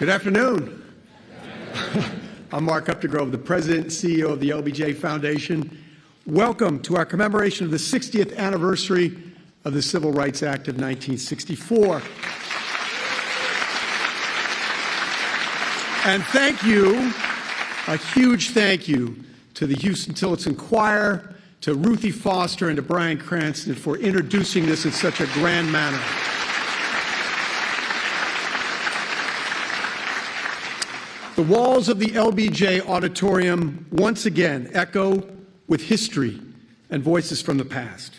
Good afternoon. I'm Mark Updegrove, the President and CEO of the LBJ Foundation. Welcome to our commemoration of the 60th anniversary of the Civil Rights Act of 1964. And thank you, a huge thank you to the Houston-Tillotson Choir, to Ruthie Foster, and to Brian Cranston for introducing this in such a grand manner. The walls of the LBJ Auditorium once again echo with history and voices from the past.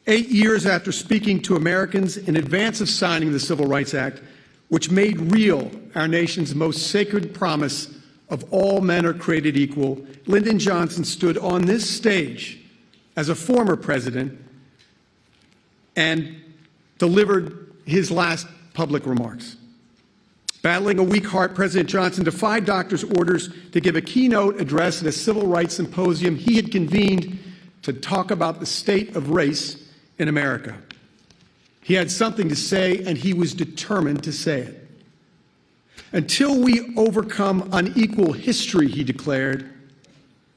8 years after speaking to Americans in advance of signing the Civil Rights Act, which made real our nation's most sacred promise of all men are created equal, Lyndon Johnson stood on this stage as a former president and delivered his last public remarks. Battling a weak heart, President Johnson defied doctors' orders to give a keynote address at a civil rights symposium he had convened to talk about the state of race in America. He had something to say, and he was determined to say it. Until we overcome unequal history, he declared,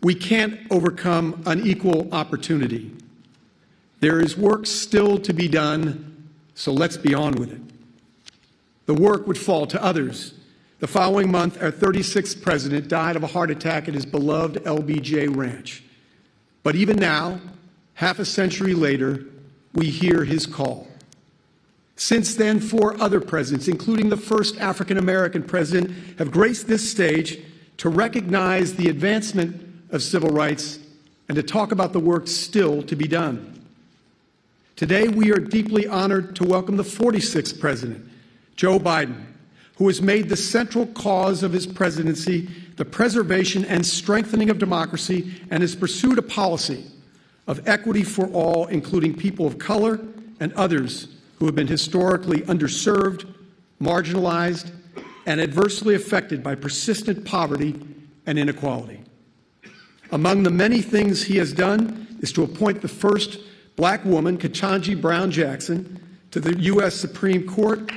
we can't overcome unequal opportunity. There is work still to be done, so let's be on with it. The work would fall to others. The following month, our 36th president died of a heart attack at his beloved LBJ ranch. But even now, half a century later, we hear his call. Since then, 4 other presidents, including the first African-American president, have graced this stage to recognize the advancement of civil rights and to talk about the work still to be done. Today, we are deeply honored to welcome the 46th president, Joe Biden, who has made the central cause of his presidency the preservation and strengthening of democracy and has pursued a policy of equity for all, including people of color and others who have been historically underserved, marginalized, and adversely affected by persistent poverty and inequality. Among the many things he has done is to appoint the first black woman, Ketanji Brown Jackson, to the U.S. Supreme Court,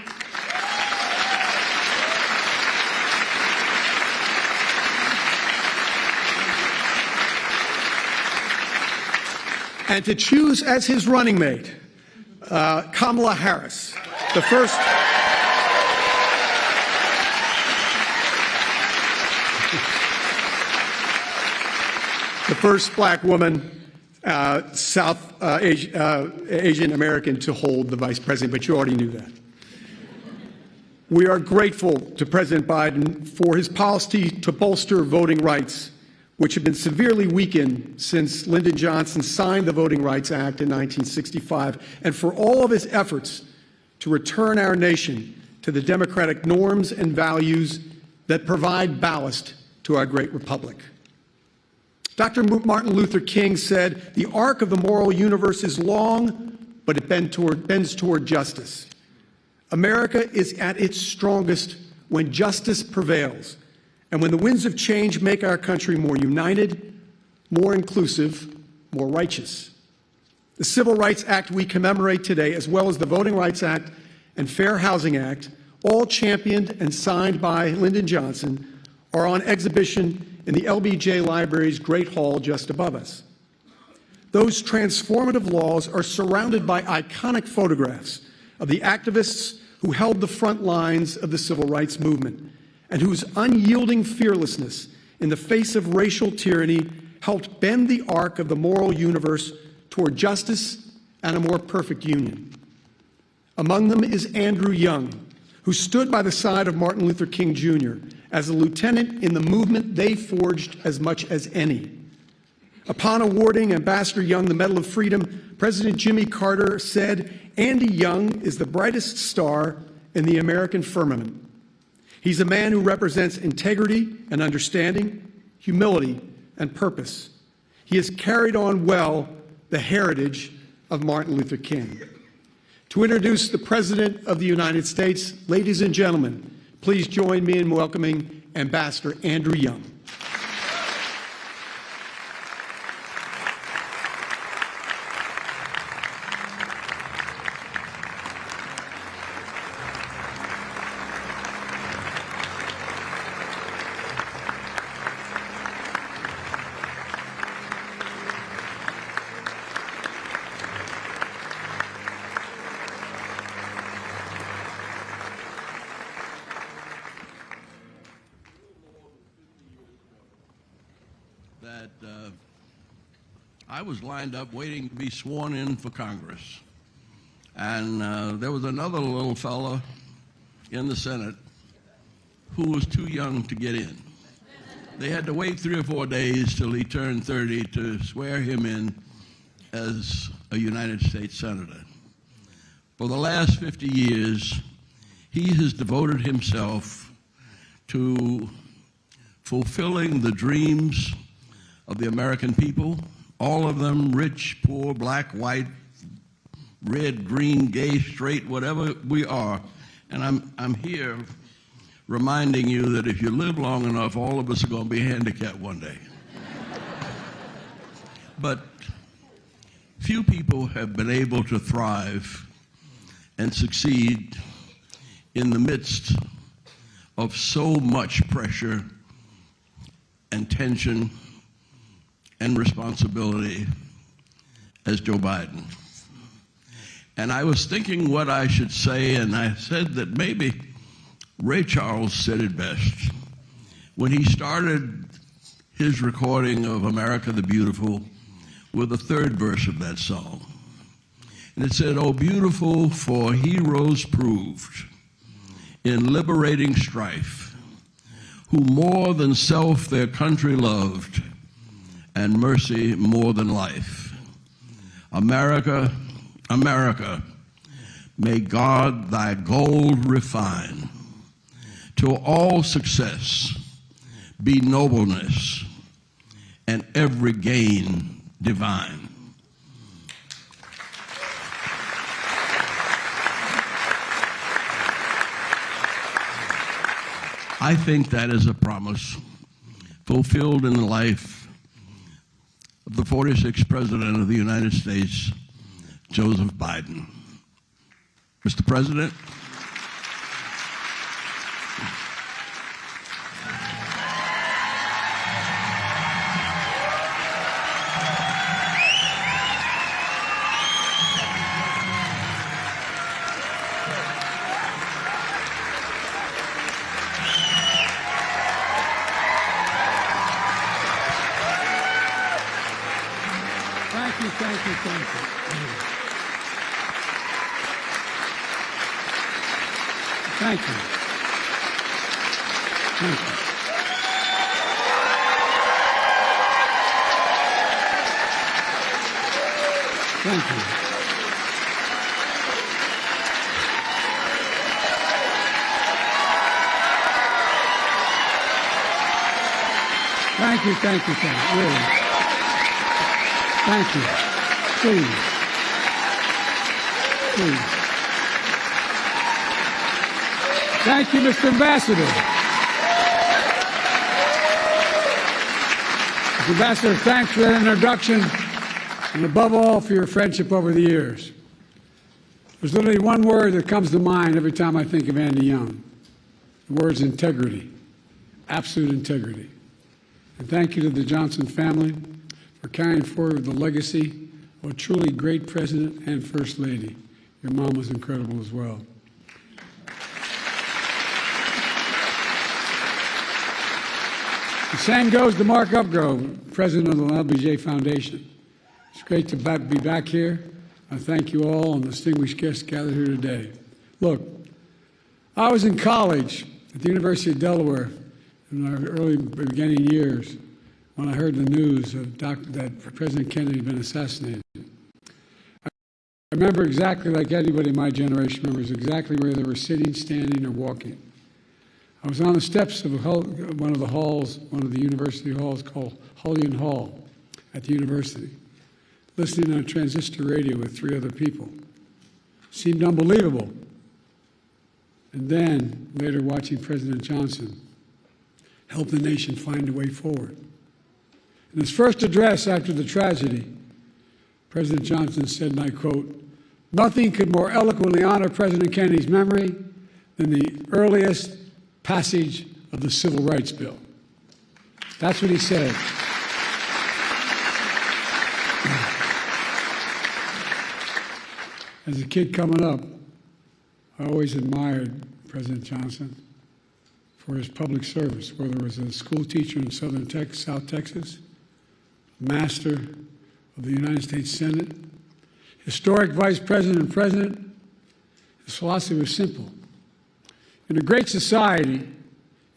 and to choose as his running mate Kamala Harris, the first black woman, South Asian American to hold the vice president, but you already knew that. We are grateful to President Biden for his policy to bolster voting rights, which have been severely weakened since Lyndon Johnson signed the Voting Rights Act in 1965, and for all of his efforts to return our nation to the democratic norms and values that provide ballast to our great republic. Dr. Martin Luther King said, "The arc of the moral universe is long, but it bends toward justice." America is at its strongest when justice prevails, and when the winds of change make our country more united, more inclusive, more righteous. The Civil Rights Act we commemorate today, as well as the Voting Rights Act and Fair Housing Act, all championed and signed by Lyndon Johnson, are on exhibition in the LBJ Library's Great Hall just above us. Those transformative laws are surrounded by iconic photographs of the activists who held the front lines of the civil rights movement, and whose unyielding fearlessness in the face of racial tyranny helped bend the arc of the moral universe toward justice and a more perfect union. Among them is Andrew Young, who stood by the side of Martin Luther King Jr. as a lieutenant in the movement they forged as much as any. Upon awarding Ambassador Young the Medal of Freedom, President Jimmy Carter said, "Andy Young is the brightest star in the American firmament. He's a man who represents integrity and understanding, humility and purpose. He has carried on well the heritage of Martin Luther King." To introduce the President of the United States, ladies and gentlemen, please join me in welcoming Ambassador Andrew Young. that I was lined up waiting to be sworn in for Congress. And there was another little fella in the Senate who was too young to get in. They had to wait 3 or 4 days till he turned 30 to swear him in as a United States Senator. For the last 50 years, he has devoted himself to fulfilling the dreams of the American people, all of them, rich, poor, black, white, red, green, gay, straight, whatever we are. And I'm here reminding you that if you live long enough, all of us are going to be handicapped one day. But few people have been able to thrive and succeed in the midst of so much pressure and tension and responsibility as Joe Biden. And I was thinking what I should say, and I said that maybe Ray Charles said it best when he started his recording of America the Beautiful with the third verse of that song. And it said, "Oh, beautiful for heroes proved in liberating strife, who more than self their country loved, and mercy more than life. America, America, may God thy gold refine, till all success be nobleness, and every gain divine." I think that is a promise fulfilled in the life of the 46th President of the United States, Joseph Biden. Mr. President, Thank you. Thank you. Thank you. Thank you. Thank you, really. Thank you. Please. Thank you, Mr. Ambassador. Mr. Ambassador, thanks for that introduction, and above all, for your friendship over the years. There's literally one word that comes to mind every time I think of Andy Young. The word's integrity, absolute integrity. And thank you to the Johnson family for carrying forward the legacy of a truly great president and first lady. Your mom was incredible as well. The same goes to Mark Upgrove, president of the LBJ Foundation. It's great to be back here. I thank you all and distinguished guests gathered here today. Look, I was in college at the University of Delaware in our early beginning years when I heard the news of that President Kennedy had been assassinated. I remember exactly like anybody in my generation remembers exactly where they were sitting, standing, or walking. I was on the steps of one of the university halls called Hullion Hall at the university, listening on a transistor radio with 3 other people. It seemed unbelievable. And then, later watching President Johnson help the nation find a way forward. In his first address after the tragedy, President Johnson said, and I quote, "Nothing could more eloquently honor President Kennedy's memory than the earliest passage of the Civil Rights Bill." That's what he said. As a kid coming up, I always admired President Johnson for his public service, whether it was a school teacher in South Texas master of the United States Senate, historic vice president and president, his philosophy was simple. In a great society,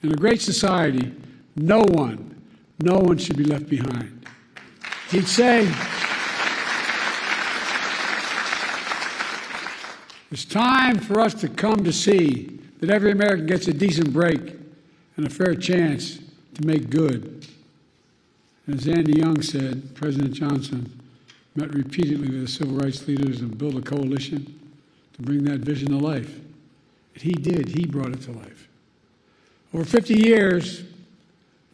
no one should be left behind. He'd say, it's time for us to come to see that every American gets a decent break and a fair chance to make good. And as Andy Young said, President Johnson met repeatedly with the civil rights leaders and built a coalition to bring that vision to life. And he did. He brought it to life. Over 50 years,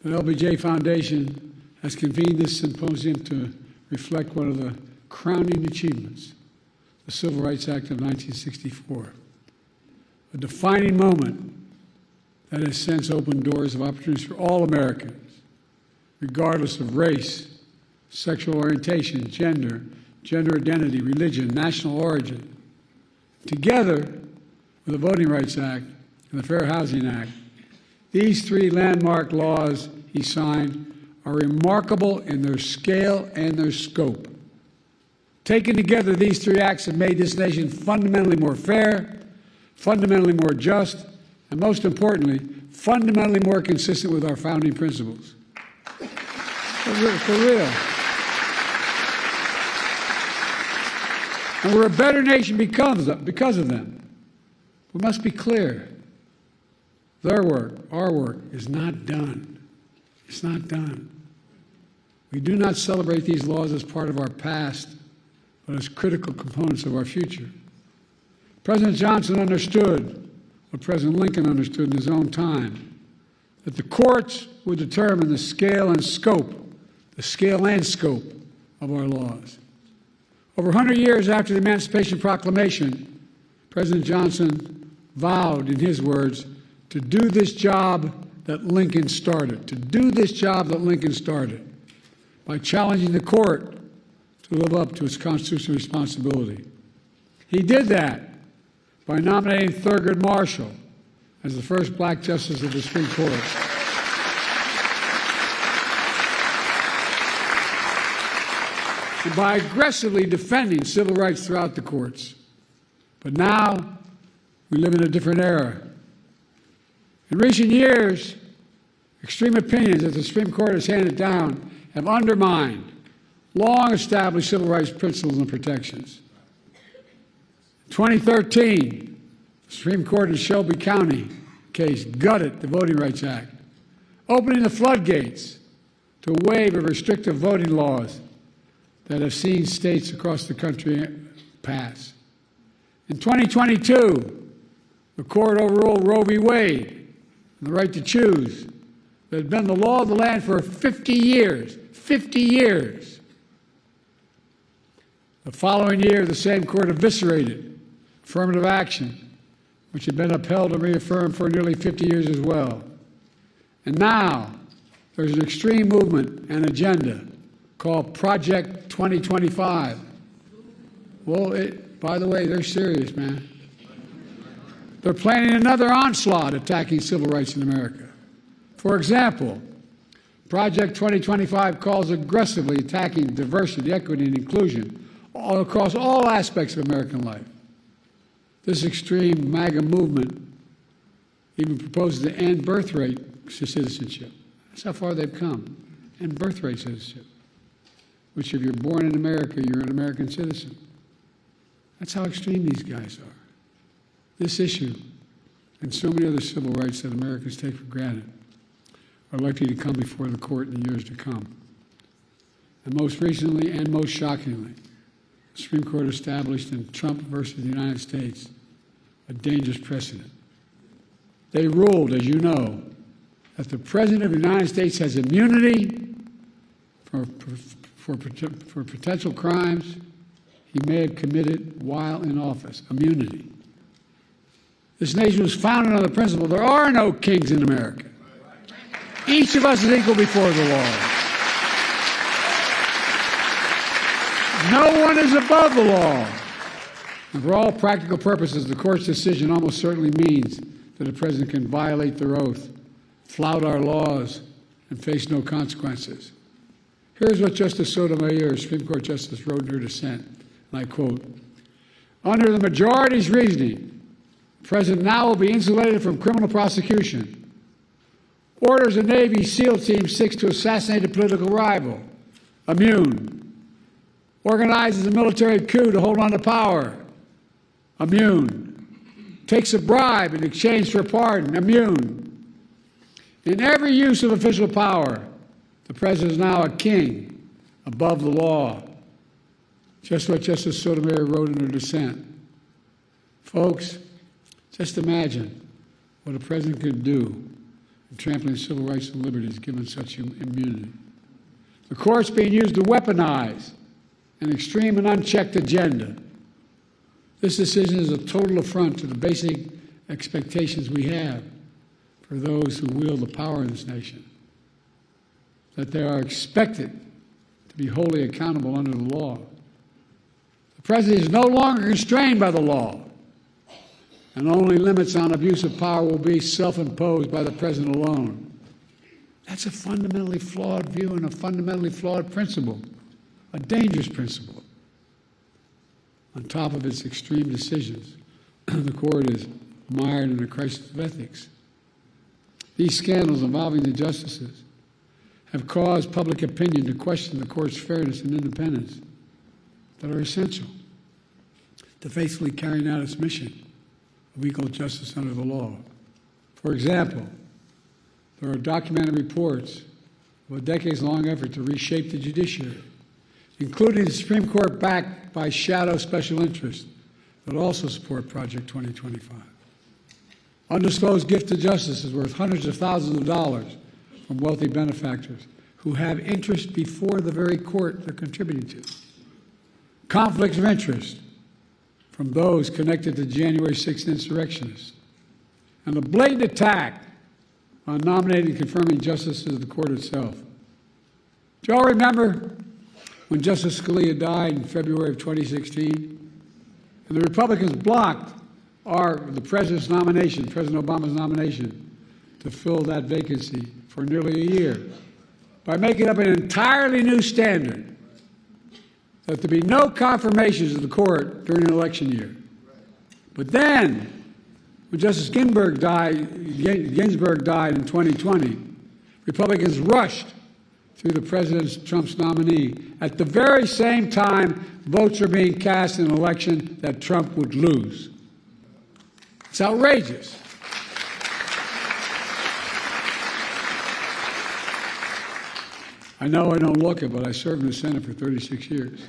the LBJ Foundation has convened this symposium to reflect one of the crowning achievements, the Civil Rights Act of 1964, a defining moment that has since opened doors of opportunities for all Americans, regardless of race, sexual orientation, gender identity, religion, national origin. Together with the Voting Rights Act and the Fair Housing Act, these three landmark laws he signed are remarkable in their scale and their scope. Taken together, these three acts have made this nation fundamentally more fair, fundamentally more just, and most importantly, fundamentally more consistent with our founding principles. For real. And we're a better nation because of them. We must be clear. Their work, our work, is not done. It's not done. We do not celebrate these laws as part of our past, but as critical components of our future. President Johnson understood what President Lincoln understood in his own time, that the courts would determine the scale and scope of our laws. Over 100 years after the Emancipation Proclamation, President Johnson vowed, in his words, to do this job that Lincoln started, by challenging the court to live up to its constitutional responsibility. He did that by nominating Thurgood Marshall as the first black justice of the Supreme Court. And by aggressively defending civil rights throughout the courts. But now, we live in a different era. In recent years, extreme opinions that the Supreme Court has handed down have undermined long-established civil rights principles and protections. In 2013, the Supreme Court in Shelby County case gutted the Voting Rights Act, opening the floodgates to a wave of restrictive voting laws that have seen states across the country pass. In 2022, the court overruled Roe v. Wade and the right to choose that had been the law of the land for 50 years. 50 years. The following year, the same court eviscerated affirmative action, which had been upheld and reaffirmed for nearly 50 years as well. And now, there's an extreme movement and agenda called Project 2025. Well, by the way, they're serious, man. They're planning another onslaught attacking civil rights in America. For example, Project 2025 calls aggressively attacking diversity, equity, and inclusion across all aspects of American life. This extreme MAGA movement even proposes to end birthright citizenship. That's how far they've come. End birthright citizenship, which if you're born in America, you're an American citizen. That's how extreme these guys are. This issue and so many other civil rights that Americans take for granted are likely to come before the court in the years to come. And most recently and most shockingly, the Supreme Court established in Trump versus the United States a dangerous precedent. They ruled, as you know, that the President of the United States has immunity for potential crimes he may have committed while in office. Immunity. This nation was founded on the principle there are no kings in America. Each of us is equal before the law. No one is above the law. And for all practical purposes, the court's decision almost certainly means that a president can violate their oath, flout our laws, and face no consequences. Here's what Justice Sotomayor, Supreme Court Justice, wrote in her dissent, and I quote, "Under the majority's reasoning, the President now will be insulated from criminal prosecution. Orders a Navy SEAL team 6 to assassinate a political rival. Immune. Organizes a military coup to hold on to power. Immune. Takes a bribe in exchange for a pardon. Immune. In every use of official power, the President is now a king above the law." Just what Justice Sotomayor wrote in her dissent. Folks, just imagine what a president could do in trampling civil rights and liberties given such immunity. The court's being used to weaponize an extreme and unchecked agenda. This decision is a total affront to the basic expectations we have for those who wield the power in this nation, that they are expected to be wholly accountable under the law. The President is no longer constrained by the law, and only limits on abuse of power will be self-imposed by the President alone. That's a fundamentally flawed view and a fundamentally flawed principle, a dangerous principle. On top of its extreme decisions, the court is mired in a crisis of ethics. These scandals involving the justices have caused public opinion to question the court's fairness and independence that are essential to faithfully carrying out its mission of equal justice under the law. For example, there are documented reports of a decades-long effort to reshape the judiciary, including the Supreme Court backed by shadow special interests that also support Project 2025. Undisclosed gift to justice is worth hundreds of thousands of dollars from wealthy benefactors who have interest before the very court they're contributing to. Conflicts of interest from those connected to January 6th insurrectionists. And a blatant attack on nominating and confirming justices of the court itself. Do you all remember when Justice Scalia died in February of 2016? And the Republicans blocked the President's nomination, President Obama's nomination, to fill that vacancy for nearly a year by making up an entirely new standard that there be no confirmations of the court during an election year. But then, when Justice Ginsburg died in 2020, Republicans rushed through the President Trump's nominee at the very same time votes are being cast in an election that Trump would lose. It's outrageous. I know I don't look it, but I served in the Senate for 36 years,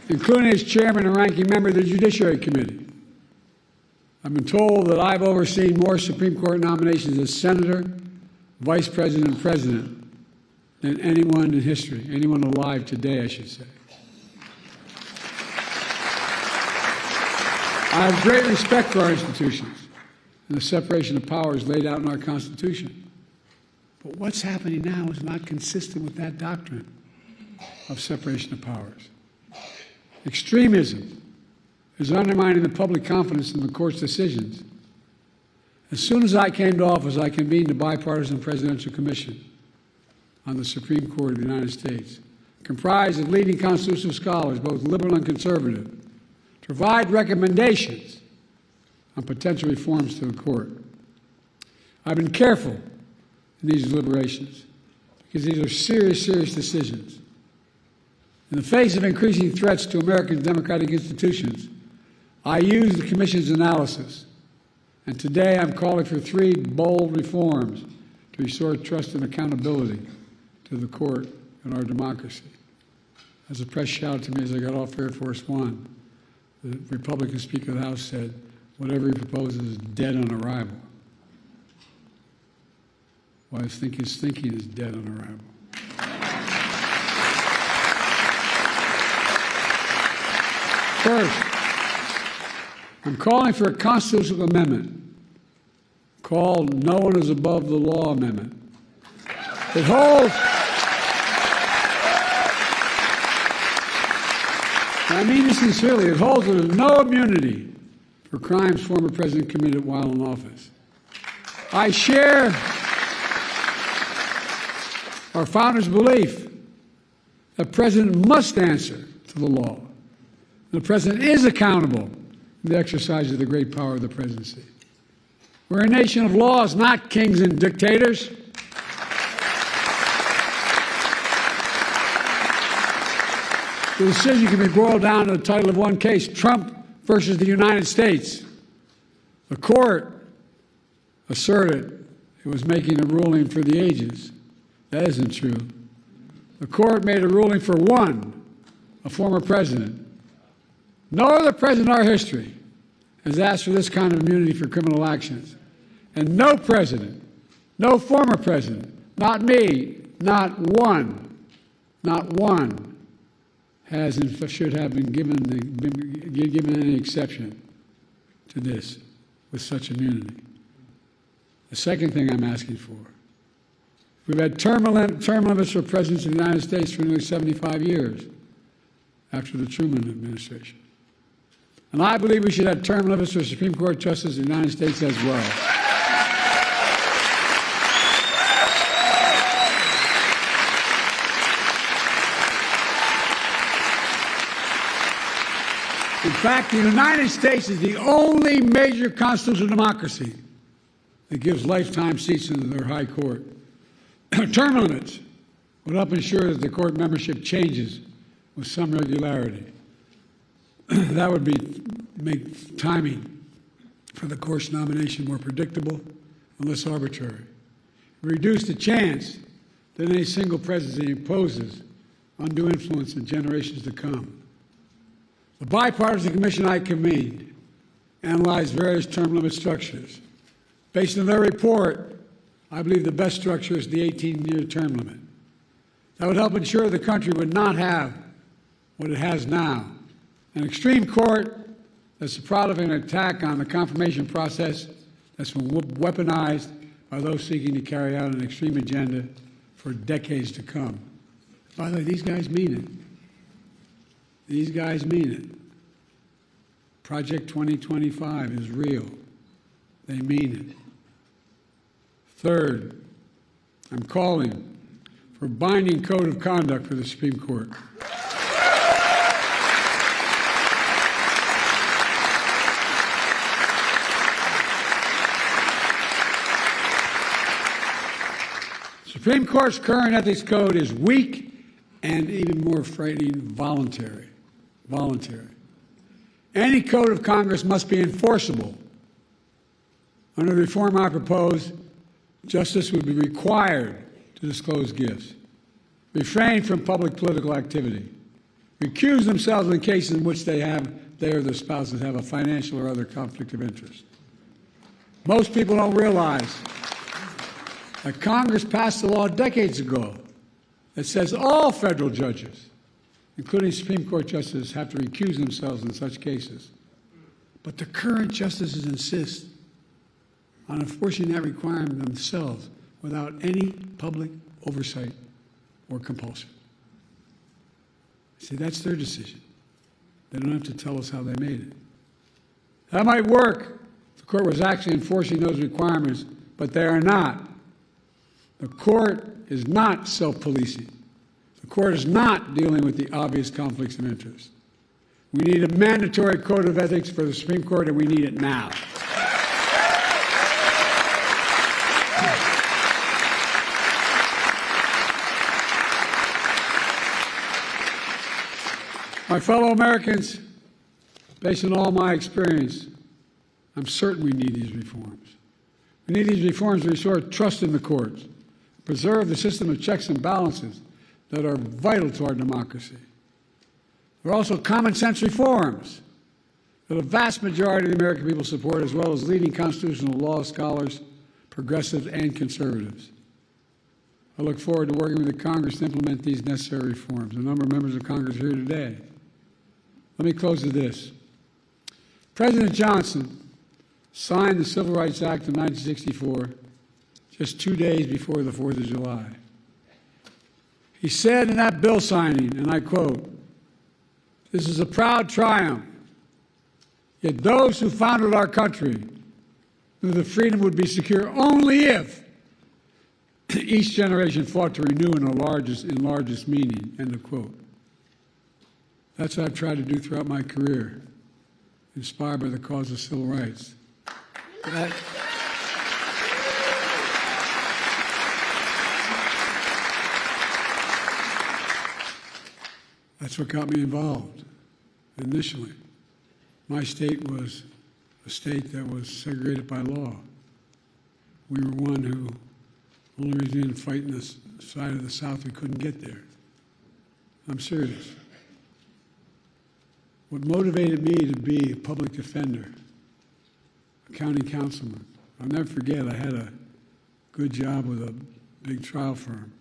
including as chairman and ranking member of the Judiciary Committee. I've been told that I've overseen more Supreme Court nominations as senator, vice president, and president than anyone in history, anyone alive today, I should say. I have great respect for our institutions and the separation of powers laid out in our Constitution. But what's happening now is not consistent with that doctrine of separation of powers. Extremism is undermining the public confidence in the court's decisions. As soon as I came to office, I convened a bipartisan presidential commission on the Supreme Court of the United States, comprised of leading constitutional scholars, both liberal and conservative, to provide recommendations on potential reforms to the court. I've been careful in these deliberations because these are serious, serious decisions. In the face of increasing threats to American democratic institutions, I use the Commission's analysis, and today I'm calling for 3 bold reforms to restore trust and accountability to the court and our democracy. As the press shouted to me as I got off Air Force One, the Republican Speaker of the House said, "Whatever he proposes is dead on arrival." Well, I think his thinking is dead on arrival. First, I'm calling for a constitutional amendment called No One is Above the Law Amendment. It holds, I mean this sincerely, it holds that there's no immunity for crimes former president committed while in office. I share our founders' belief that the president must answer to the law. The president is accountable in the exercise of the great power of the presidency. We're a nation of laws, not kings and dictators. The decision can be boiled down to the title of one case, Trump versus the United States. The court asserted it was making a ruling for the ages. That isn't true. The court made a ruling for one, a former president. No other president in our history has asked for this kind of immunity for criminal actions. And no president, no former president, not me, not one, has and should have been given any exception to this with such immunity. The second thing I'm asking for, we've had term limits for presidents of the United States for nearly 75 years after the Truman administration. And I believe we should have term limits for Supreme Court justices of the United States as well. In fact, the United States is the only major constitutional democracy that gives lifetime seats in their high court. Term limits would help ensure that the court membership changes with some regularity. That would make timing for the court's nomination more predictable and less arbitrary. Reduce the chance that any single presidency imposes undue influence in generations to come. The bipartisan commission I convened analyzed various term limit structures. Based on their report, I believe the best structure is the 18-year term limit. That would help ensure the country would not have what it has now, an extreme court that's the product of an attack on the confirmation process that's been weaponized by those seeking to carry out an extreme agenda for decades to come. By the way, these guys mean it. These guys mean it. Project 2025 is real. They mean it. Third, I'm calling for a binding code of conduct for the Supreme Court. Supreme Court's current ethics code is weak and even more frightening, voluntary. Any code of Congress must be enforceable. Under the reform I propose, justice would be required to disclose gifts, refrain from public political activity, recuse themselves in cases in which they or their spouses have a financial or other conflict of interest. Most people don't realize that Congress passed a law decades ago that says all federal judges, including Supreme Court justices, have to recuse themselves in such cases. But the current justices insist on enforcing that requirement themselves without any public oversight or compulsion. See, that's their decision. They don't have to tell us how they made it. That might work if the court was actually enforcing those requirements, but they are not. The court is not self-policing. The court is not dealing with the obvious conflicts of interest. We need a mandatory code of ethics for the Supreme Court, and we need it now. My fellow Americans, based on all my experience, I'm certain we need these reforms. We need these reforms to restore trust in the courts, preserve the system of checks and balances that are vital to our democracy. There are also common sense reforms that a vast majority of the American people support, as well as leading constitutional law scholars, progressives, and conservatives. I look forward to working with the Congress to implement these necessary reforms. A number of members of Congress are here today. Let me close with this. President Johnson signed the Civil Rights Act of 1964 just 2 days before the 4th of July. He said in that bill signing, and I quote, "This is a proud triumph, yet those who founded our country knew that freedom would be secure only if Each generation fought to renew in largest meaning, end of quote. That's what I've tried to do throughout my career, inspired by the cause of civil rights. That's what got me involved initially. My state was a state that was segregated by law. We were one who, only reason we didn't fight in the side of the South, we couldn't get there. I'm serious. What motivated me to be a public defender, a county councilman, I'll never forget, I had a good job with a big trial firm.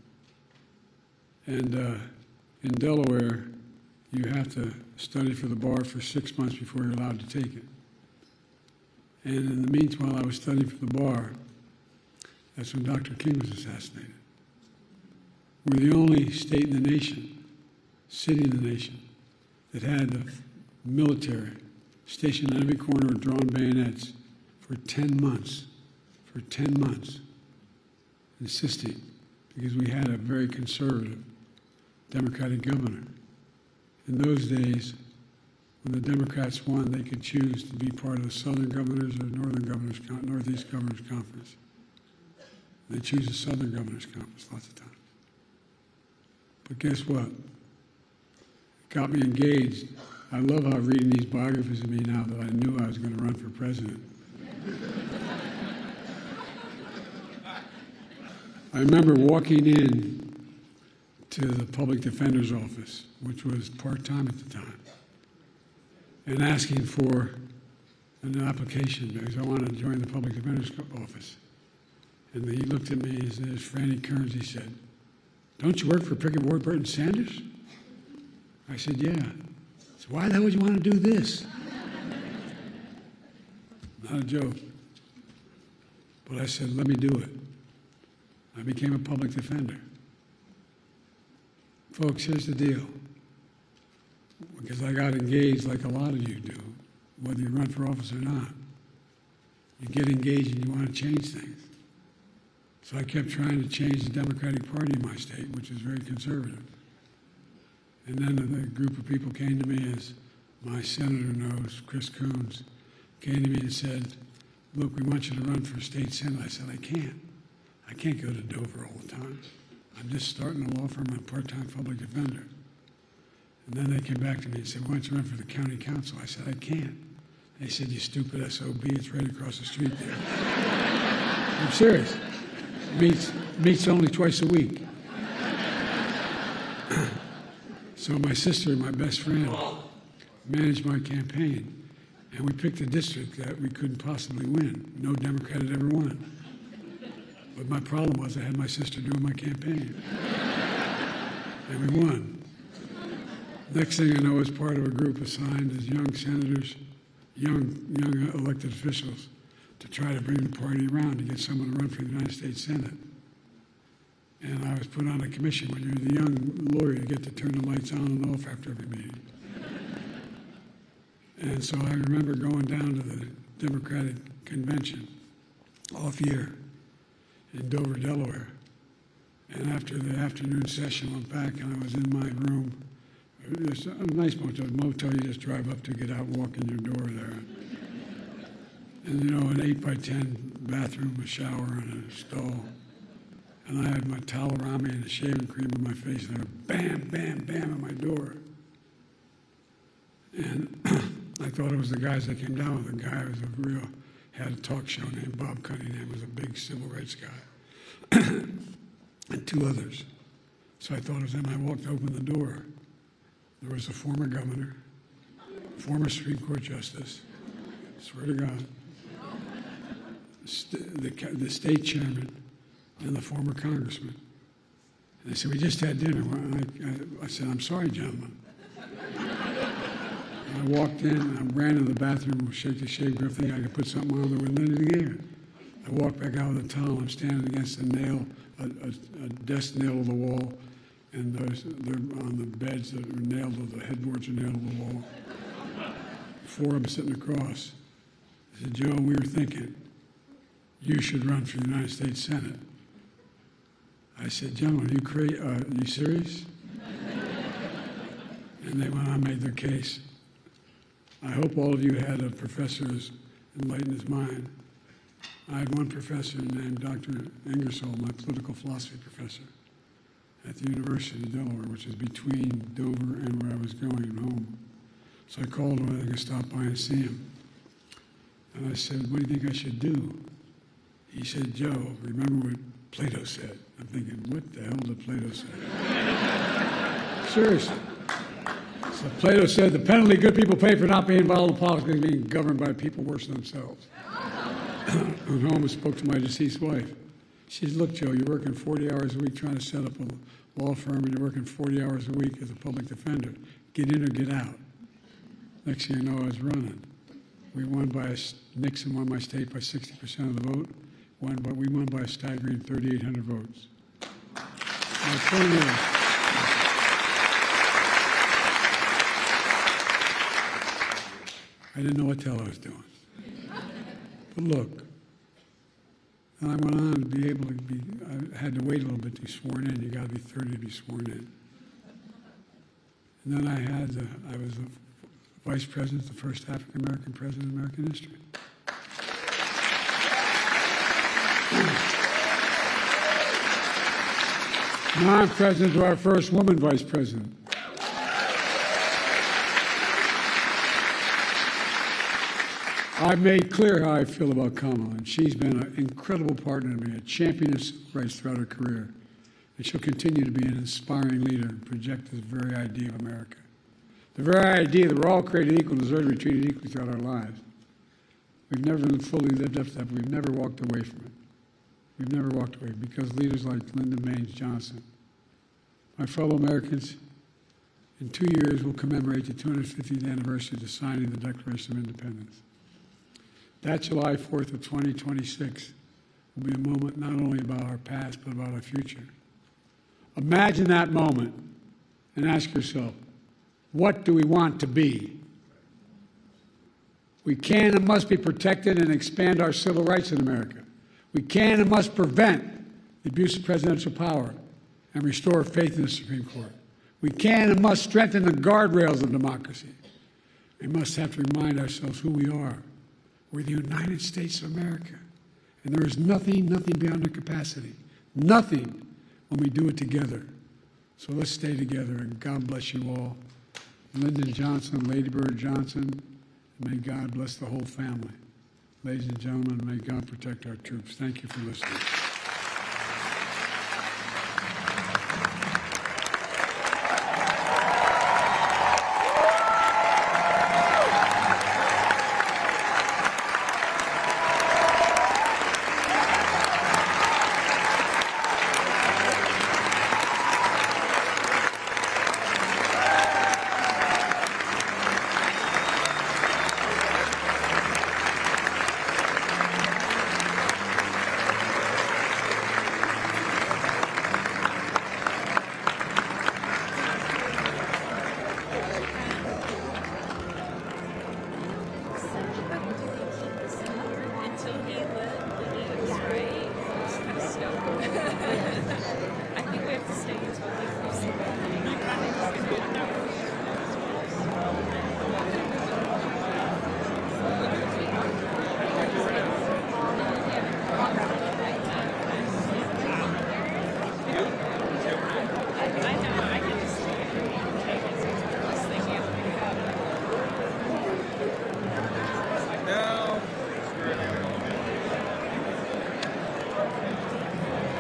And in Delaware, you have to study for the bar for 6 months before you're allowed to take it. And in the meantime, while I was studying for the bar, that's when Dr. King was assassinated. We're the only state in the nation, city in the nation, that had the military stationed on every corner with drawn bayonets for 10 months, insisting, because we had a very conservative Democratic governor. In those days, when the Democrats won, they could choose to be part of the Southern Governors or Northeast Governors Conference. They choose the Southern Governors Conference lots of times. But guess what? It got me engaged. I love how reading these biographies of me now that I knew I was going to run for president. I remember walking in to the public defender's office, which was part-time at the time, and asking for an application because I wanted to join the public defender's office. And he looked at me, his name is Franny Kearns, he said, "Don't you work for Pickett, Warburton, Sanders?" I said, "Yeah." He said, "Why the hell would you want to do this?" Not a joke. But I said, "Let me do it." I became a public defender. Folks, here's the deal. Because I got engaged like a lot of you do, whether you run for office or not. You get engaged and you want to change things. So I kept trying to change the Democratic Party in my state, which is very conservative. And then a group of people came to me, as my senator knows, Chris Coons, came to me and said, "Look, we want you to run for state senate." I said, I can't go to Dover all the time. I'm just starting a law firm. I'm a part-time public defender. And then they came back to me and said, "Why don't you run for the county council?" I said, "I can't." They said, "You stupid SOB, it's right across the street there." I'm serious. Meets only twice a week. So my sister and my best friend managed my campaign, and we picked a district that we couldn't possibly win. No Democrat had ever won. But my problem was I had my sister doing my campaign. And we won. Next thing I know, I was part of a group assigned as young senators, young elected officials, to try to bring the party around to get someone to run for the United States Senate. And I was put on a commission when you're the young lawyer, you get to turn the lights on and off after every meeting. And so I remember going down to the Democratic convention off year in Dover, Delaware. And after the afternoon session, I went back and I was in my room. It's a nice motel you just drive up to, get out, walk in your door there. And you know, an 8x10 bathroom, a shower, and a stall. And I had my towel around me and the shaving cream on my face, and I went bam, bam, bam at my door. And I thought it was the guys that came down with. The guy was had a talk show named Bob Cunningham, was a big civil rights guy, and two others. So I thought it was them. I walked to open the door. There was a former governor, former Supreme Court justice, swear to God, the state chairman, and the former congressman. And they said, "We just had dinner." I said, "I'm sorry, gentlemen." I walked in, I ran into the bathroom, shake the shave, thinking I could put something on. There wasn't anything there. I walked back out with a towel. I'm standing against a nail, a desk nail of the wall, and they're on the beds that are nailed to the headboards are nailed to the wall. Four of them sitting across. I said, "Joe, we were thinking you should run for the United States Senate." I said, gentlemen, you serious? And they went on and made their case. I hope all of you had a professor who's enlightened his mind. I had one professor named Dr. Ingersoll, my political philosophy professor, at the University of Delaware, which is between Dover and where I was going home. So I called him, I could stop by and see him. And I said, what do you think I should do? He said, Joe, remember what Plato said. I'm thinking, what the hell did Plato say? Seriously. So Plato said, the penalty good people pay for not being involved in politics is being governed by people worse than themselves. I went home and spoke to my deceased wife. She said, look, Joe, you're working 40 hours a week trying to set up a law firm, and you're working 40 hours a week as a public defender. Get in or get out. Next thing you know, I was running. Nixon won my state by 60% of the vote. We won by a staggering 3,800 votes. My point is, I didn't know what the hell I was doing. But look, and I went on to be able to be, I had to wait a little bit to be sworn in. You got to be 30 to be sworn in. And then I was the vice president, the first African-American president in American history. Now I'm president to our first woman vice president. I've made clear how I feel about Kamala, and she's been an incredible partner to me, a champion of civil rights throughout her career. And she'll continue to be an inspiring leader and project this very idea of America. The very idea that we're all created equal and deserve to be treated equally throughout our lives. We've never fully lived up to that, but we've never walked away from it. We've never walked away because leaders like Lyndon Baines Johnson, my fellow Americans, in 2 years we'll commemorate the 250th anniversary of the signing of the Declaration of Independence. That July 4th of 2026 will be a moment not only about our past, but about our future. Imagine that moment and ask yourself, what do we want to be? We can and must be protected and expand our civil rights in America. We can and must prevent the abuse of presidential power and restore faith in the Supreme Court. We can and must strengthen the guardrails of democracy. We must have to remind ourselves who we are. We're the United States of America. And there is nothing beyond our capacity. Nothing when we do it together. So let's stay together, and God bless you all. Lyndon Johnson, Lady Bird Johnson, and may God bless the whole family. Ladies and gentlemen, may God protect our troops. Thank you for listening.